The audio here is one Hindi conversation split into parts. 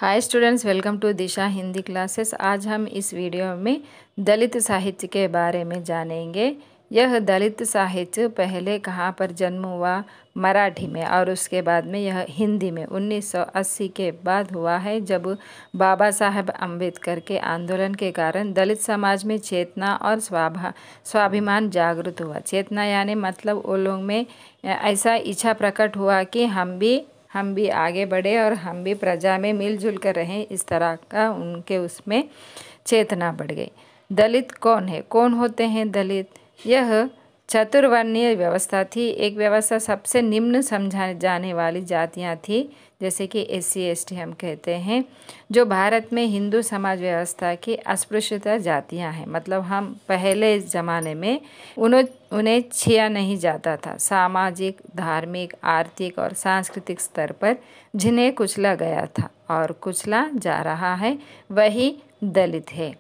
Hi students, welcome to Disha Hindi classes. आज हम इस वीडियो में दलित साहित्य के बारे में जानेंगे। यह दलित साहित्य पहले कहाँ पर जन्म हुआ? मराठी में, और उसके बाद में यह हिंदी में 1980 के बाद हुआ है, जब बाबा साहब अम्बेडकर के आंदोलन के कारण दलित समाज में चेतना और स्वाभिमान जागृत हुआ। चेतना यानी मतलब वो लोग में ऐसा इच्छा प्रकट हुआ कि हम भी आगे बढ़े और हम भी प्रजा में मिलजुल कर रहें, इस तरह का उनके उसमें चेतना बढ़ गई। दलित कौन है? कौन होते हैं दलित? यह चतुर्वर्णीय व्यवस्था थी। एक व्यवस्था सबसे निम्न समझाने जाने वाली जातियां थी, जैसे कि SC ST हम कहते हैं, जो भारत में हिंदू समाज व्यवस्था की अस्पृश्यता जातियां हैं। मतलब हम पहले ज़माने में उन्हें छिया नहीं जाता था। सामाजिक, धार्मिक, आर्थिक और सांस्कृतिक स्तर पर जिन्हें कुचला गया था और कुचला जा रहा है, वही दलित है।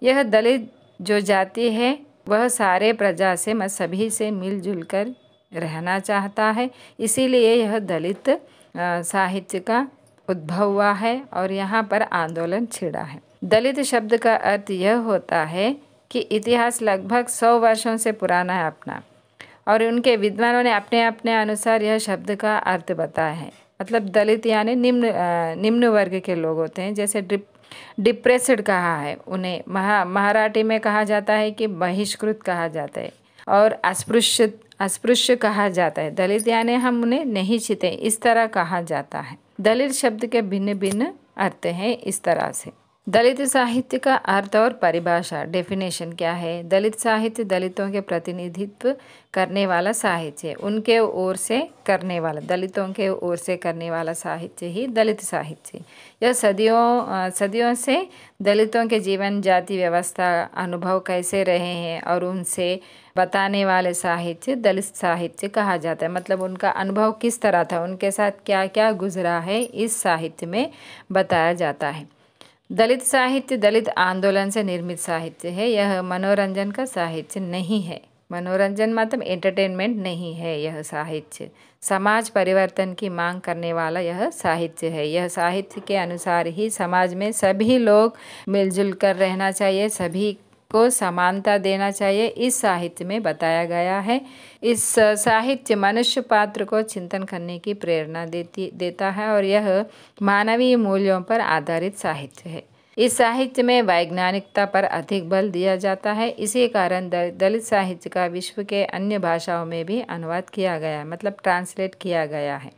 यह दलित जो जाति है वह सारे प्रजा से सभी से मिलजुल कर रहना चाहता है। इसीलिए यह दलित साहित्य का उद्भव हुआ है और यहाँ पर आंदोलन छिड़ा है। दलित शब्द का अर्थ यह होता है कि इतिहास लगभग 100 वर्षों से पुराना है अपना, और उनके विद्वानों ने अपने अपने अनुसार यह शब्द का अर्थ बताया है। मतलब दलित यानी निम्न वर्ग के लोग होते हैं। जैसे डिप्रेस्ड कहा है उन्हें, मराठी में कहा जाता है कि बहिष्कृत कहा जाता है, और अस्पृश्य कहा जाता है। दलित यानी हम उन्हें नहीं छीते, इस तरह कहा जाता है। दलित शब्द के भिन्न भिन्न अर्थ हैं इस तरह से। दलित साहित्य का अर्थ और परिभाषा, डेफिनेशन क्या है? दलित साहित्य दलितों के प्रतिनिधित्व करने वाला साहित्य है। उनके ओर से करने वाला, दलितों के ओर से करने वाला साहित्य ही दलित साहित्य। यह सदियों से दलितों के जीवन, जाति व्यवस्था, अनुभव कैसे रहे हैं और उनसे बताने वाले साहित्य दलित साहित्य कहा जाता है। मतलब उनका अनुभव किस तरह था, उनके साथ क्या क्या गुजरा है, इस साहित्य में बताया जाता है। दलित साहित्य दलित आंदोलन से निर्मित साहित्य है। यह मनोरंजन का साहित्य नहीं है। मनोरंजन मतलब एंटरटेनमेंट नहीं है। यह साहित्य समाज परिवर्तन की मांग करने वाला यह साहित्य है। यह साहित्य के अनुसार ही समाज में सभी लोग मिलजुल कर रहना चाहिए, सभी को समानता देना चाहिए, इस साहित्य में बताया गया है। इस साहित्य मनुष्य पात्र को चिंतन करने की प्रेरणा देता है, और यह मानवीय मूल्यों पर आधारित साहित्य है। इस साहित्य में वैज्ञानिकता पर अधिक बल दिया जाता है। इसी कारण दलित साहित्य का विश्व के अन्य भाषाओं में भी अनुवाद किया गया, मतलब ट्रांसलेट किया गया है।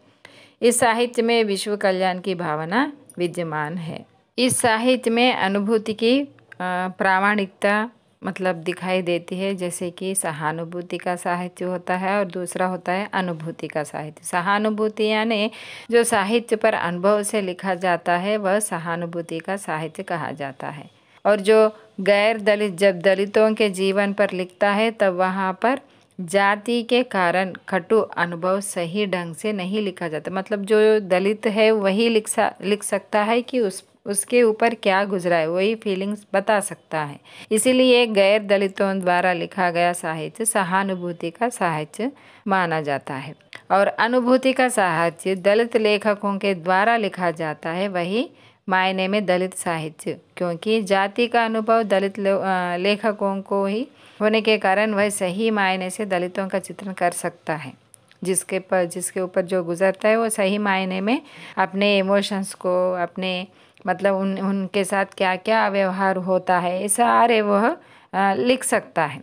इस साहित्य में विश्व कल्याण की भावना विद्यमान है। इस साहित्य में अनुभूति की प्रामाणिकता मतलब दिखाई देती है। जैसे कि सहानुभूति का साहित्य होता है और दूसरा होता है अनुभूति का साहित्य। सहानुभूति यानी जो साहित्य पर अनुभव से लिखा जाता है, वह सहानुभूति का साहित्य कहा जाता है। और जो गैर दलित जब दलितों के जीवन पर लिखता है, तब वहाँ पर जाति के कारण कटु अनुभव सही ढंग से नहीं लिखा जाता। मतलब जो दलित है वही लिख सकता है कि उसके ऊपर क्या गुजरा है, वही फीलिंग्स बता सकता है। इसीलिए गैर दलितों द्वारा लिखा गया साहित्य सहानुभूति का साहित्य माना जाता है, और अनुभूति का साहित्य दलित लेखकों के द्वारा लिखा जाता है, वही मायने में दलित साहित्य। क्योंकि जाति का अनुभव दलित लेखकों को ही होने के कारण वह सही मायने से दलितों का चित्रण कर सकता है। जिसके ऊपर जो गुजरता है वो सही मायने में अपने इमोशंस को, अपने मतलब उनके साथ क्या क्या व्यवहार होता है, सारे वह लिख सकता है।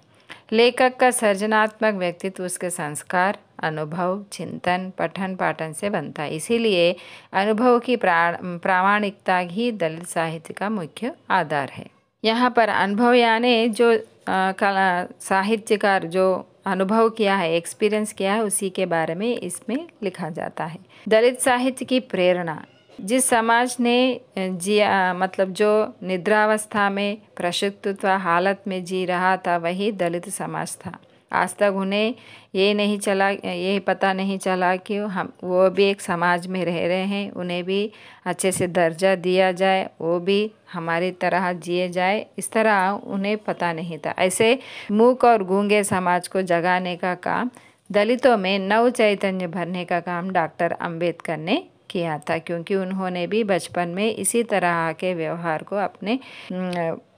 लेखक का सृजनात्मक व्यक्तित्व उसके संस्कार, अनुभव, चिंतन, पठन पाठन से बनता है। इसीलिए अनुभव की प्रामाणिकता ही दलित साहित्य का मुख्य आधार है। यहाँ पर अनुभव यानी जो साहित्यकार जो अनुभव किया है, एक्सपीरियंस किया है, उसी के बारे में इसमें लिखा जाता है। दलित साहित्य की प्रेरणा, जिस समाज ने जिया मतलब जो निद्रावस्था में प्रक्षुब्धता हालत में जी रहा था, वही दलित समाज था। आज तक उन्हें ये पता नहीं चला कि वो भी एक समाज में रह रहे हैं, उन्हें भी अच्छे से दर्जा दिया जाए, वो भी हमारी तरह जिए जाए, इस तरह उन्हें पता नहीं था। ऐसे मूक और गूंगे समाज को जगाने का काम, दलितों में नव चैतन्य भरने का काम डॉक्टर अम्बेडकर ने किया था, क्योंकि उन्होंने भी बचपन में इसी तरह के व्यवहार को अपने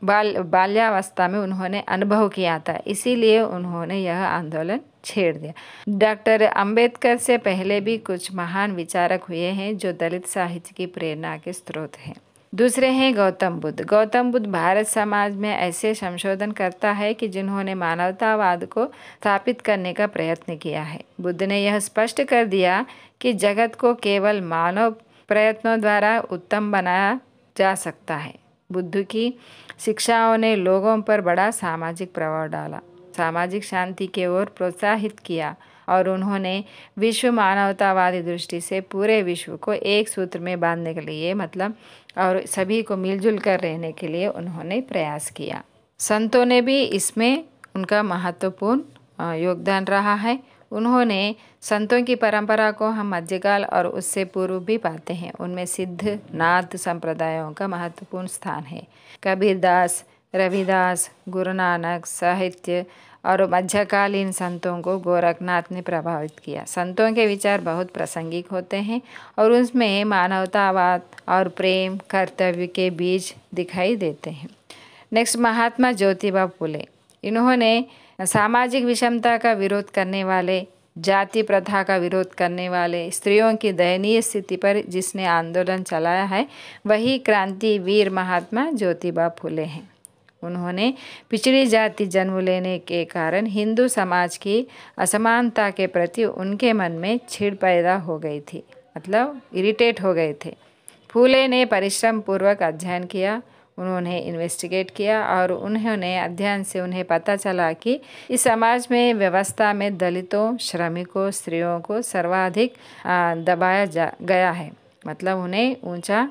बाल्यावस्था में उन्होंने अनुभव किया था, इसीलिए उन्होंने यह आंदोलन छेड़ दिया। डॉक्टर अंबेडकर से पहले भी कुछ महान विचारक हुए हैं जो दलित साहित्य की प्रेरणा के स्रोत हैं। दूसरे हैं गौतम बुद्ध। गौतम बुद्ध भारत समाज में ऐसे संशोधन करता है कि जिन्होंने मानवतावाद को स्थापित करने का प्रयत्न किया है। बुद्ध ने यह स्पष्ट कर दिया कि जगत को केवल मानव प्रयत्नों द्वारा उत्तम बनाया जा सकता है। बुद्ध की शिक्षाओं ने लोगों पर बड़ा सामाजिक प्रभाव डाला, सामाजिक शांति की ओर प्रोत्साहित किया और उन्होंने विश्व मानवतावादी दृष्टि से पूरे विश्व को एक सूत्र में बांधने के लिए और सभी को मिलजुल कर रहने के लिए उन्होंने प्रयास किया। संतों ने भी इसमें उनका महत्वपूर्ण योगदान रहा है। उन्होंने संतों की परंपरा को हम मध्यकाल और उससे पूर्व भी पाते हैं। उनमें सिद्ध नाथ संप्रदायों का महत्वपूर्ण स्थान है। कबीरदास, रविदास, गुरु नानक, साहित्य और मध्यकालीन संतों को गोरखनाथ ने प्रभावित किया। संतों के विचार बहुत प्रासंगिक होते हैं और उसमें मानवतावाद और प्रेम, कर्तव्य के बीज दिखाई देते हैं। नेक्स्ट, महात्मा ज्योतिबा फुले। इन्होंने सामाजिक विषमता का विरोध करने वाले, जाति प्रथा का विरोध करने वाले, स्त्रियों की दयनीय स्थिति पर जिसने आंदोलन चलाया है वही क्रांति वीर महात्मा ज्योतिबा फुले हैं। उन्होंने पिछड़ी जाति जन्म लेने के कारण हिंदू समाज की असमानता के प्रति उनके मन में चिढ़ पैदा हो गई थी, मतलब इरिटेट हो गए थे। फूले ने परिश्रम पूर्वक अध्ययन किया, उन्होंने इन्वेस्टिगेट किया और उन्होंने अध्ययन से उन्हें पता चला कि इस समाज में व्यवस्था में दलितों, श्रमिकों, स्त्रियों को सर्वाधिक दबाया गया है, मतलब उन्हें ऊंचा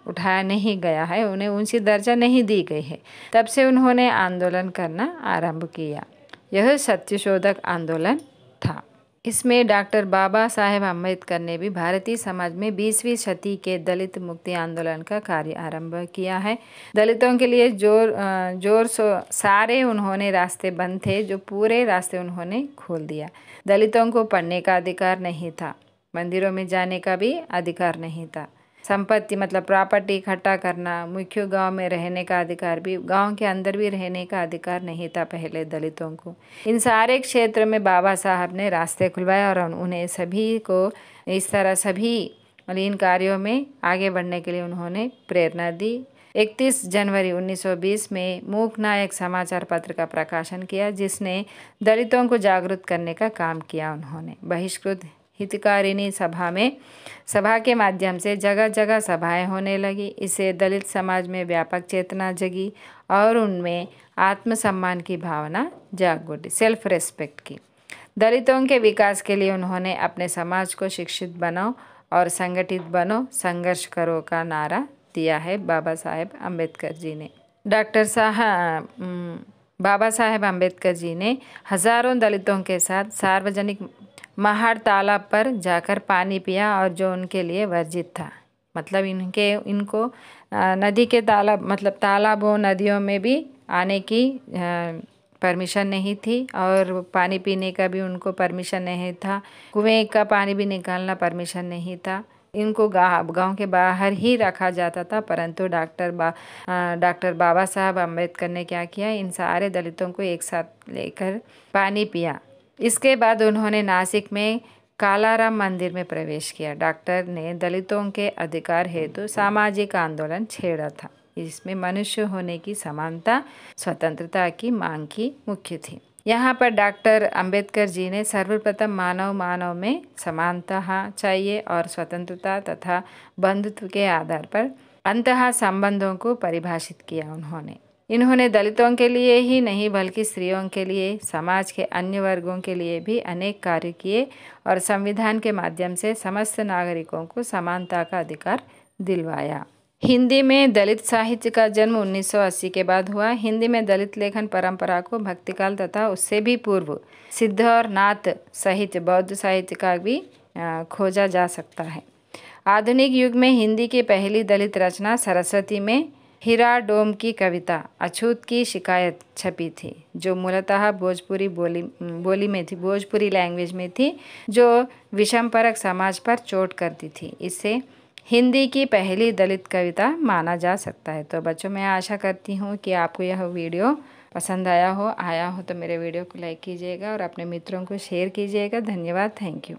उठाया नहीं गया है, उन्हें ऊंची दर्जा नहीं दी गई है। तब से उन्होंने आंदोलन करना आरंभ किया। यह सत्यशोधक आंदोलन था। इसमें डॉक्टर बाबा साहेब अम्बेडकर ने भी भारतीय समाज में 20वीं शती के दलित मुक्ति आंदोलन का कार्य आरंभ किया है। दलितों के लिए सारे उन्होंने रास्ते बंद थे, जो पूरे रास्ते उन्होंने खोल दिया। दलितों को पढ़ने का अधिकार नहीं था, मंदिरों में जाने का भी अधिकार नहीं था, संपत्ति मतलब प्रॉपर्टी इकट्ठा करना, मुख्य गांव में रहने का अधिकार भी, गांव के अंदर भी रहने का अधिकार नहीं था पहले दलितों को। इन सारे क्षेत्र में बाबा साहब ने रास्ते खुलवाए और उन्हें सभी को इस तरह सभी इन कार्यों में आगे बढ़ने के लिए उन्होंने प्रेरणा दी। 31 जनवरी 1920 में मूक नायक समाचार पत्र का प्रकाशन किया, जिसने दलितों को जागरूक करने का काम किया। उन्होंने बहिष्कृत हितकारिणी सभा के माध्यम से जगह जगह सभाएं होने लगी। इससे दलित समाज में व्यापक चेतना जगी और उनमें आत्मसम्मान की भावना जाग उठी, सेल्फ रेस्पेक्ट की। दलितों के विकास के लिए उन्होंने अपने समाज को शिक्षित बनाओ और संगठित बनो, संघर्ष करो का नारा दिया है बाबा साहेब अम्बेडकर जी ने। बाबा साहेब अम्बेडकर जी ने हजारों दलितों के साथ सार्वजनिक महाड़ तालाब पर जाकर पानी पिया और जो उनके लिए वर्जित था, मतलब इनको नदी के तालाबों नदियों में भी आने की परमिशन नहीं थी और पानी पीने का भी उनको परमिशन नहीं था, कुएं का पानी भी निकालना परमिशन नहीं था। इनको गांव के बाहर ही रखा जाता था। परंतु डॉक्टर बाबा साहब अम्बेडकर ने क्या किया, इन सारे दलितों को एक साथ लेकर पानी पिया। इसके बाद उन्होंने नासिक में कालाराम मंदिर में प्रवेश किया। डॉक्टर ने दलितों के अधिकार हेतु सामाजिक आंदोलन छेड़ा था। इसमें मनुष्य होने की समानता, स्वतंत्रता की मांग की मुख्य थी। यहाँ पर डॉक्टर अंबेडकर जी ने सर्वप्रथम मानव में समानता चाहिए और स्वतंत्रता तथा बंधुत्व के आधार पर अंतः संबंधों को परिभाषित किया। इन्होंने दलितों के लिए ही नहीं बल्कि स्त्रियों के लिए, समाज के अन्य वर्गों के लिए भी अनेक कार्य किए और संविधान के माध्यम से समस्त नागरिकों को समानता का अधिकार दिलवाया। हिंदी में दलित साहित्य का जन्म 1980 के बाद हुआ। हिंदी में दलित लेखन परंपरा को भक्तिकाल तथा उससे भी पूर्व सिद्ध और नाथ साहित्य, बौद्ध साहित्य का भी खोजा जा सकता है। आधुनिक युग में हिंदी की पहली दलित रचना सरस्वती में हीरा डोम की कविता अछूत की शिकायत छपी थी, जो मूलतः भोजपुरी बोली में थी, भोजपुरी लैंग्वेज में थी, जो विषमपरक समाज पर चोट करती थी। इसे हिंदी की पहली दलित कविता माना जा सकता है। तो बच्चों, मैं आशा करती हूँ कि आपको यह वीडियो पसंद आया हो तो मेरे वीडियो को लाइक कीजिएगा और अपने मित्रों को शेयर कीजिएगा। धन्यवाद। Thank you.